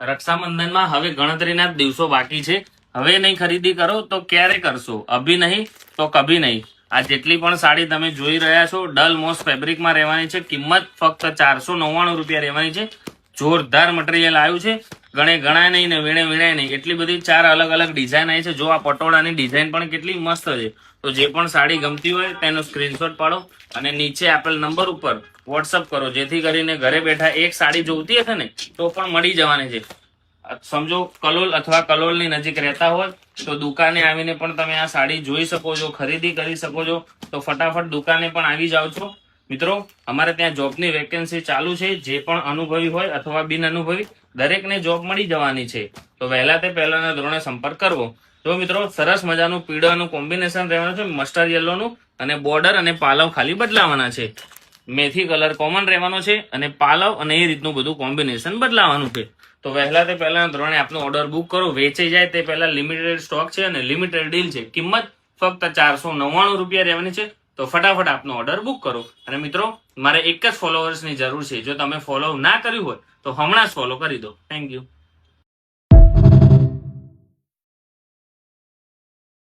રક્ષાબંધનમાં હવે ગણતરીના જ દિવસો બાકી છે. હવે નહીં ખરીદી કરો તો ક્યારે કરશો? અભી નહીં તો કભી નહીં. આ જેટલી પણ સાડી તમે જોઈ રહ્યા છો ડલ મોસ ફેબ્રિકમાં રહેવાની છે. કિંમત ફક્ત 499 રૂપિયા રહેવાની છે. જોરદાર મટીરિયલ આવ્યું છે. ગણાય નહીં ને વીણાય નહીં, એટલી બધી 4 અલગ અલગ ડિઝાઇન આવી છે. જો આ પટોળાની ડિઝાઇન પણ કેટલી મસ્ત છે. તો જે પણ સાડી ગમતી હોય તેનો સ્ક્રીનશોટ પાડો અને નીચે આપેલ નંબર ઉપર વોટ્સઅપ કરો, જેથી કરીને ઘરે બેઠા એક સાડી જોઈતી હશે ને તો પણ મળી જવાની છે. સમજો કલોલ અથવા કલોલની નજીક રહેતા હોય તો દુકાને આવીને પણ તમે આ સાડી જોઈ શકો છો, ખરીદી કરી શકો છો. તો ફટાફટ દુકાને પણ આવી જાઓ છો. મિત્રો, અમારે ત્યાં જોબની વેકેન્સી ચાલુ છે. જે પણ અનુભવી હોય અથવા બિન અનુભવી દરેકને જોબ મળી જવાની છે. તો વહેલા તે પહેલાના ધોરણે સંપર્ક કરવો. જો મિત્રો, સરસ મજાનું પીળાનું કોમ્બિનેશન રહેવાનું છે, મસ્ટર્ડ યલોનું, અને બોર્ડર અને પાલવ ખાલી બદલાવાના છે. મેથી કલર કોમન રહેવાનો છે અને પાલવ અને એ રીતનું બધું કોમ્બિનેશન બદલાવાનું છે. તો વહેલા તે પહેલાના ધોરણે આપનો ઓર્ડર બુક કરો. વેચાઈ જાય તે પહેલા લિમિટેડ સ્ટોક છે અને લિમિટેડ ડીલ છે. કિંમત ફક્ત 499 રૂપિયા રહેવાની છે. તો ફટાફટ આપનો ઓર્ડર બુક કરો. અને મિત્રો, મારે એક જ ફોલોવર્સની જરૂર છે. જો તમે ફોલો ના કર્યું હોય તો હમણાં જ ફોલો કરી દો. Thank you.